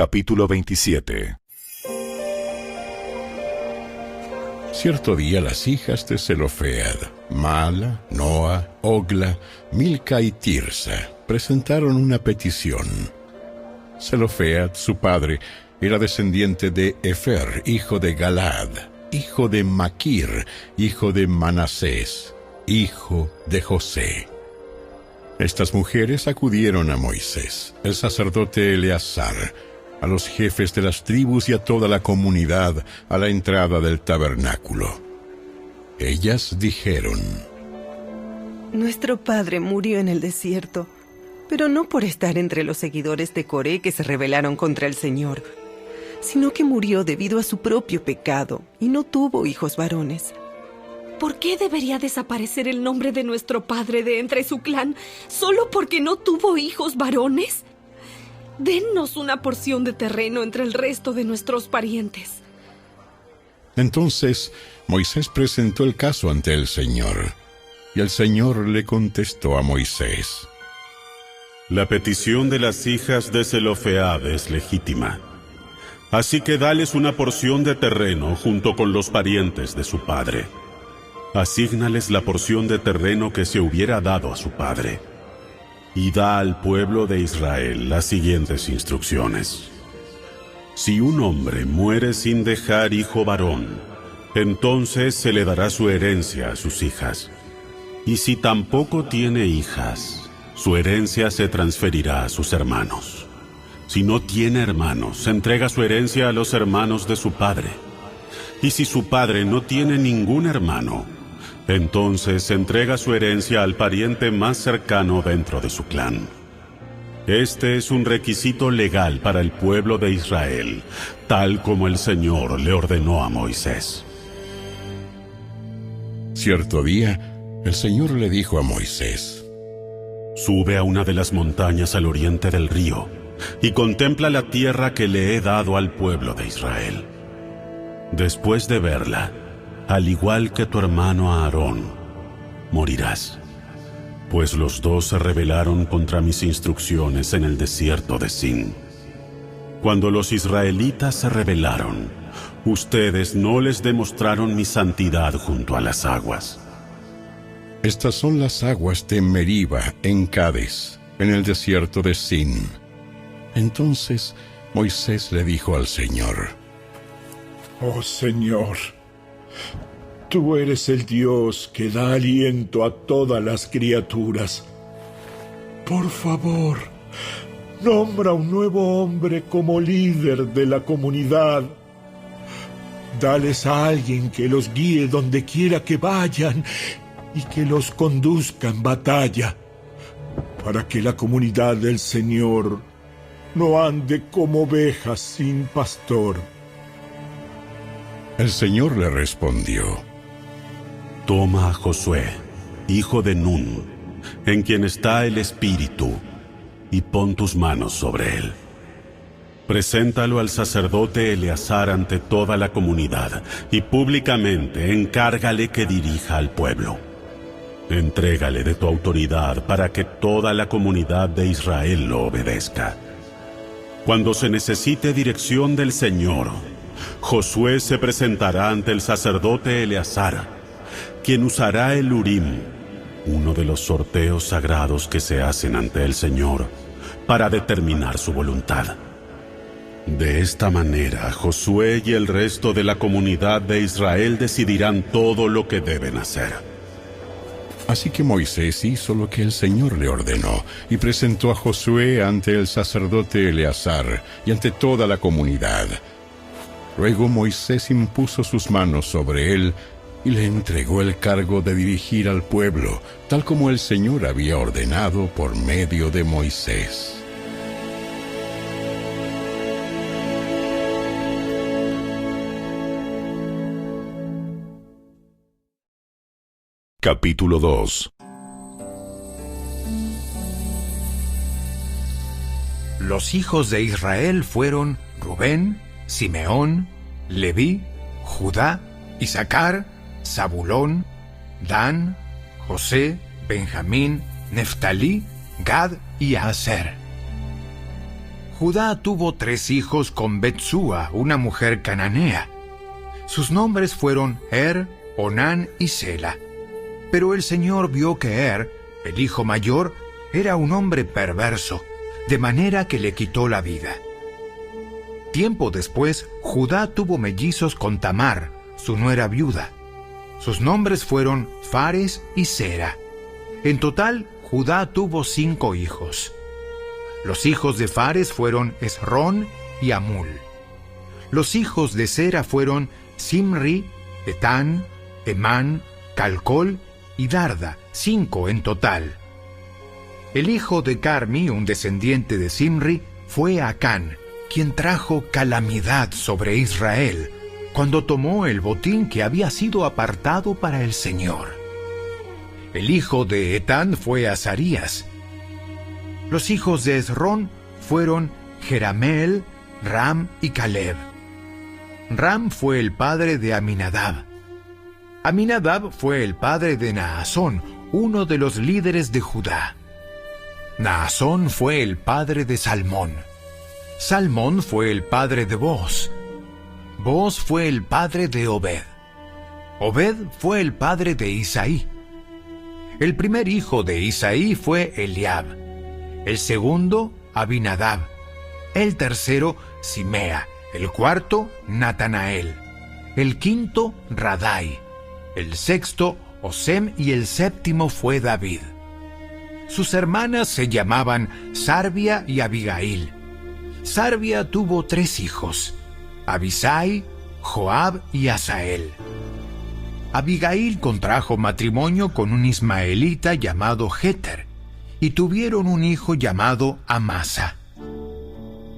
Capítulo 27. Cierto día las hijas de Zelofead, Mala, Noa, Ogla, Milca y Tirsa, presentaron una petición. Zelofead, su padre, era descendiente de Efer, hijo de Galad, hijo de Maquir, hijo de Manasés, hijo de José. Estas mujeres acudieron a Moisés, el sacerdote Eleazar, a los jefes de las tribus y a toda la comunidad a la entrada del tabernáculo. Ellas dijeron: Nuestro padre murió en el desierto, pero no por estar entre los seguidores de Coré que se rebelaron contra el Señor, sino que murió debido a su propio pecado y no tuvo hijos varones. ¿Por qué debería desaparecer el nombre de nuestro padre de entre su clan solo porque no tuvo hijos varones? Dennos una porción de terreno entre el resto de nuestros parientes. Entonces Moisés presentó el caso ante el Señor, y el Señor le contestó a Moisés: La petición de las hijas de Zelofead es legítima. Así que dales una porción de terreno junto con los parientes de su padre. Asígnales la porción de terreno que se hubiera dado a su padre. Y da al pueblo de Israel las siguientes instrucciones. Si un hombre muere sin dejar hijo varón, entonces se le dará su herencia a sus hijas. Y si tampoco tiene hijas, su herencia se transferirá a sus hermanos. Si no tiene hermanos, se entrega su herencia a los hermanos de su padre. Y si su padre no tiene ningún hermano, entonces se entrega su herencia al pariente más cercano dentro de su clan. Este es un requisito legal para el pueblo de Israel, tal como el Señor le ordenó a Moisés. Cierto día, el Señor le dijo a Moisés: Sube a una de las montañas al oriente del río y contempla la tierra que le he dado al pueblo de Israel. Después de verla, al igual que tu hermano Aarón, morirás, pues los dos se rebelaron contra mis instrucciones en el desierto de Sin. Cuando los israelitas se rebelaron, ustedes no les demostraron mi santidad junto a las aguas. Estas son las aguas de Meriba en Cades, en el desierto de Sin. Entonces Moisés le dijo al Señor: Oh Señor, tú eres el Dios que da aliento a todas las criaturas. Por favor, nombra un nuevo hombre como líder de la comunidad. Dales a alguien que los guíe donde quiera que vayan y que los conduzca en batalla, para que la comunidad del Señor no ande como ovejas sin pastor. El Señor le respondió: Toma a Josué, hijo de Nun, en quien está el Espíritu, y pon tus manos sobre él. Preséntalo al sacerdote Eleazar ante toda la comunidad, y públicamente encárgale que dirija al pueblo. Entrégale de tu autoridad para que toda la comunidad de Israel lo obedezca. Cuando se necesite dirección del Señor, Josué se presentará ante el sacerdote Eleazar, quien usará el Urim, uno de los sorteos sagrados que se hacen ante el Señor, para determinar su voluntad. De esta manera, Josué y el resto de la comunidad de Israel decidirán todo lo que deben hacer. Así que Moisés hizo lo que el Señor le ordenó, y presentó a Josué ante el sacerdote Eleazar y ante toda la comunidad. Luego Moisés impuso sus manos sobre él y le entregó el cargo de dirigir al pueblo, tal como el Señor había ordenado por medio de Moisés. Capítulo 2. Los hijos de Israel fueron Rubén, Simeón, Leví, Judá, Isaacar, Zabulón, Dan, José, Benjamín, Neftalí, Gad y Aser. Judá tuvo 3 hijos con Betsúa, una mujer cananea. Sus nombres fueron Onán y Sela. Pero el Señor vio que el hijo mayor, era un hombre perverso, de manera que le quitó la vida. Tiempo después, Judá tuvo mellizos con Tamar, su nuera viuda. Sus nombres fueron Fares y Zera. En total, Judá tuvo 5 hijos. Los hijos de Fares fueron Esrón y Amul. Los hijos de Zera fueron Simri, Etán, Emán, Calcol y Darda, 5 en total. El hijo de Carmi, un descendiente de Simri, fue Acán, quien trajo calamidad sobre Israel, cuando tomó el botín que había sido apartado para el Señor. El hijo de Etán fue Azarías. Los hijos de Esrón fueron Jerameel, Ram y Caleb. Ram fue el padre de Aminadab. Aminadab fue el padre de Naasón, uno de los líderes de Judá. Naasón fue el padre de Salmón. Salmón fue el padre de Boz. Boz fue el padre de Obed. Obed fue el padre de Isaí. El primer hijo de Isaí fue Eliab. El segundo, Abinadab. El tercero, Simea. El cuarto, Natanael. El quinto, Radai. El sexto, Osem, y el séptimo fue David. Sus hermanas se llamaban Sarbia y Abigail. Sarbia tuvo 3 hijos, Abisai, Joab y Asael. Abigail contrajo matrimonio con un ismaelita llamado Jeter, y tuvieron un hijo llamado Amasa.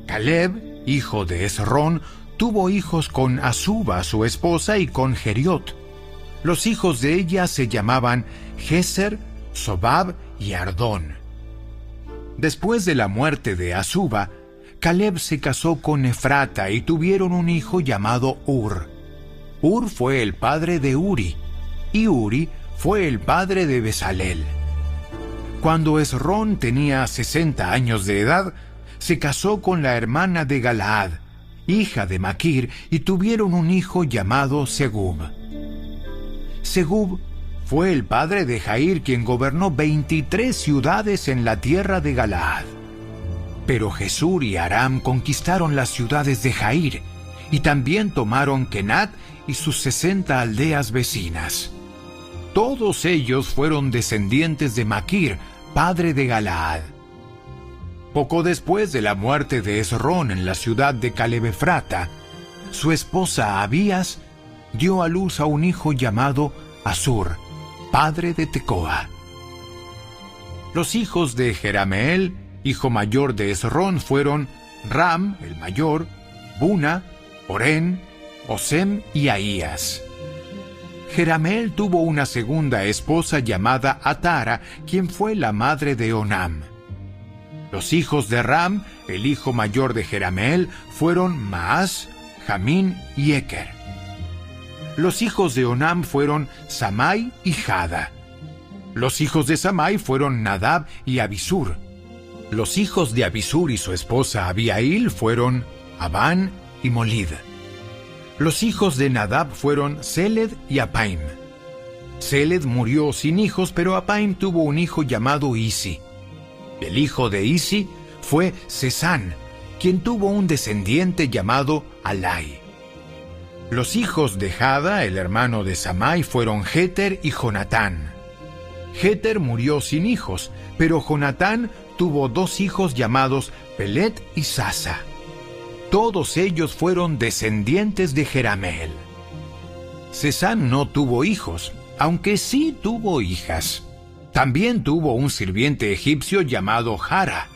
Caleb, hijo de Esrón, tuvo hijos con Asuba, su esposa, y con Geriot. Los hijos de ella se llamaban Geser, Sobab y Ardón. Después de la muerte de Asuba, Caleb se casó con Efrata y tuvieron un hijo llamado Ur. Ur fue el padre de Uri, y Uri fue el padre de Besalel. Cuando Esrón tenía 60 años de edad, se casó con la hermana de Galaad, hija de Maquir, y tuvieron un hijo llamado Segub. Segub fue el padre de Jair, quien gobernó 23 ciudades en la tierra de Galaad. Pero Jesur y Aram conquistaron las ciudades de Jair, y también tomaron Kenat y sus 60 aldeas vecinas. Todos ellos fueron descendientes de Maquir, padre de Galaad. Poco después de la muerte de Esrón en la ciudad de Caleb-Efrata, su esposa Abías dio a luz a un hijo llamado Asur, padre de Tecoa. Los hijos de Jerameel, hijo mayor de Esrón, fueron Ram, el mayor, Buna, Orén, Osem y Ahías. Jerameel tuvo una segunda esposa llamada Atara, quien fue la madre de Onam. Los hijos de Ram, el hijo mayor de Jerameel, fueron Maas, Jamín y Eker. Los hijos de Onam fueron Samai y Jada. Los hijos de Samai fueron Nadab y Abisur. Los hijos de Abisur y su esposa Abiail fueron Abán y Molid. Los hijos de Nadab fueron Seled y Apaim. Seled murió sin hijos, pero Apaim tuvo un hijo llamado Isi. El hijo de Isi fue Sesán, quien tuvo un descendiente llamado Alai. Los hijos de Jada, el hermano de Samai, fueron Jeter y Jonatán. Jeter murió sin hijos, pero Jonatán tuvo 2 hijos llamados Pelet y Sasa. Todos ellos fueron descendientes de Jerameel. Sesán no tuvo hijos, aunque sí tuvo hijas. También tuvo un sirviente egipcio llamado Jara.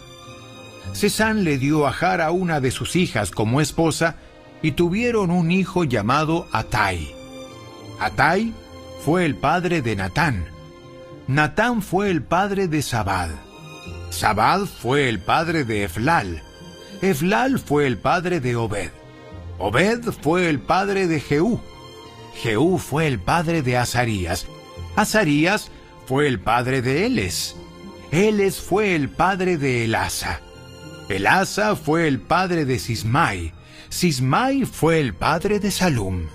Sesán le dio a Jara una de sus hijas como esposa, y tuvieron un hijo llamado Atai. Atai fue el padre de Natán. Natán fue el padre de Zabad. Zabad fue el padre de Eflal. Eflal fue el padre de Obed. Obed fue el padre de Jehú. Jehú fue el padre de Azarías. Azarías fue el padre de Eles. Eles fue el padre de Elasa. Elasa fue el padre de Sismai. Sismai fue el padre de Salum.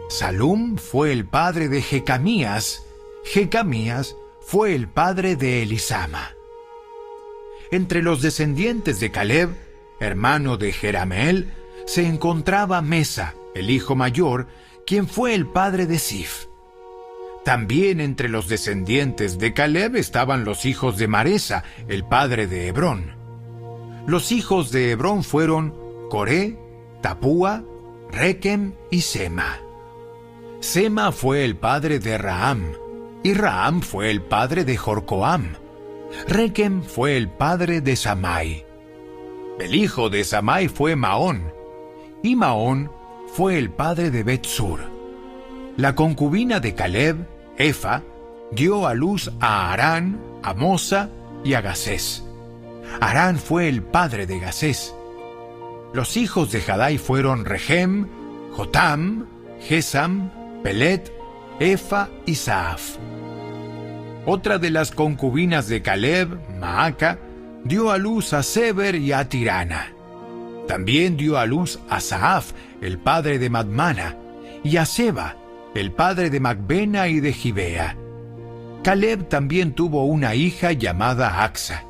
Salum fue el padre de Jecamías. Jecamías fue el padre de Elisama. Entre los descendientes de Caleb, hermano de Jerameel, se encontraba Mesa, el hijo mayor, quien fue el padre de Sif. También entre los descendientes de Caleb estaban los hijos de Maresa, el padre de Hebrón. Los hijos de Hebrón fueron Coré, Tapúa, Requem y Sema. Sema fue el padre de Raham, y Raham fue el padre de Jorcoam. Requem fue el padre de Samai. El hijo de Samai fue Maón, y Maón fue el padre de Bet-sur. La concubina de Caleb, Efa, dio a luz a Harán, a Mosa y a Gasés. Harán fue el padre de Gasés. Los hijos de Jadai fueron Regem, Jotam, Gesam, Pelet, Efa y Saaf. Otra de las concubinas de Caleb, Maaca, dio a luz a Seber y a Tirana. También dio a luz a Saaf, el padre de Madmana, y a Seba, el padre de Macbena y de Gibea. Caleb también tuvo una hija llamada Axa.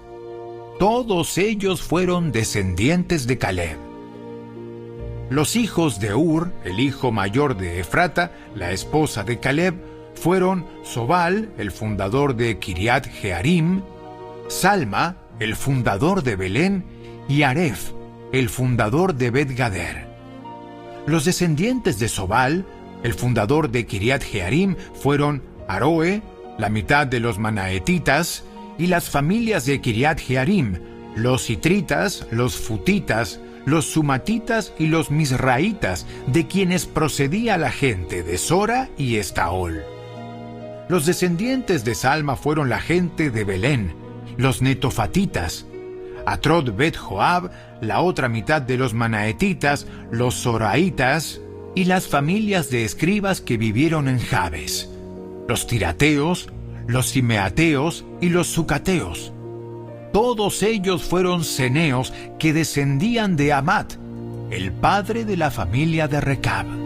Todos ellos fueron descendientes de Caleb. Los hijos de Ur, el hijo mayor de Efrata, la esposa de Caleb, fueron Sobal, el fundador de Kiriat Jearim, Salma, el fundador de Belén, y Aref, el fundador de Bet-gader. Los descendientes de Sobal, el fundador de Kiriat Jearim, fueron Aroe, la mitad de los manaetitas, y las familias de Kiriat Jearim, los itritas, los futitas, los sumatitas y los misraitas, de quienes procedía la gente de Sora y Estaol. Los descendientes de Salma fueron la gente de Belén, los netofatitas, Atrod Bet Joab, la otra mitad de los manaetitas, los zoraitas y las familias de escribas que vivieron en Jabes, los tirateos, los simeateos y los sucateos. Todos ellos fueron ceneos que descendían de Amat, el padre de la familia de Recab.